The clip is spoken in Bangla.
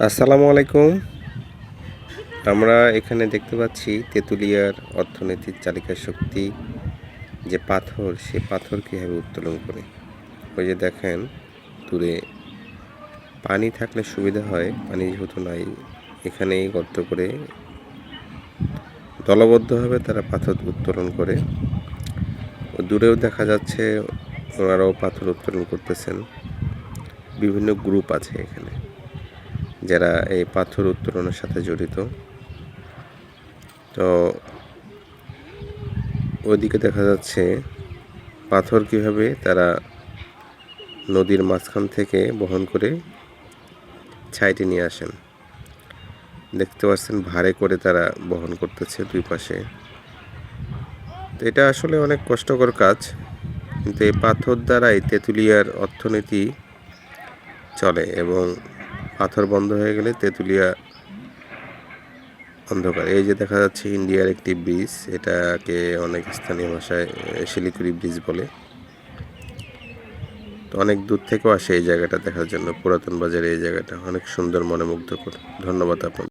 আসসালামু আলাইকুম। আমরা এখানে দেখতে পাচ্ছি তেঁতুলিয়ার অর্থনীতির চালিকা শক্তি যে পাথর, সে পাথর কীভাবে উত্তোলন করে। ওই যে দেখেন দূরে পানি থাকলে সুবিধা হয়, পানি যেহেতু নাই এখানেই গর্ত করে দলবদ্ধভাবে তারা পাথর উত্তোলন করে। দূরেও দেখা যাচ্ছে ওনারাও পাথর উত্তোলন করতেছেন। বিভিন্ন গ্রুপ আছে এখানে যারা এই পাথর উত্তোলনের সাথে জড়িত। তো ওইদিকে দেখা যাচ্ছে পাথর কীভাবে তারা নদীর মাঝখান থেকে বহন করে সাইডে নিয়ে আসেন। দেখতে পাচ্ছেন ভারে করে তারা বহন করতেছে দুই পাশে। তো এটা আসলে অনেক কষ্টকর কাজ, কিন্তু এই পাথর দ্বারাই তেঁতুলিয়ার অর্থনীতি চলে এবং পাথর বন্ধ হয়ে গেলে তেঁতুলিয়া অন্ধকার। এই যে দেখা যাচ্ছে ইন্ডিয়ার একটি ব্রিজ, এটাকে অনেক স্থানীয় ভাষায় শিলিগুড়ি ব্রিজ বলে। তো অনেক দূর থেকেও আসে এই জায়গাটা দেখার জন্য। পুরাতন বাজারে এই জায়গাটা অনেক সুন্দর, মনোমুগ্ধকর। ধন্যবাদ আপনাদের।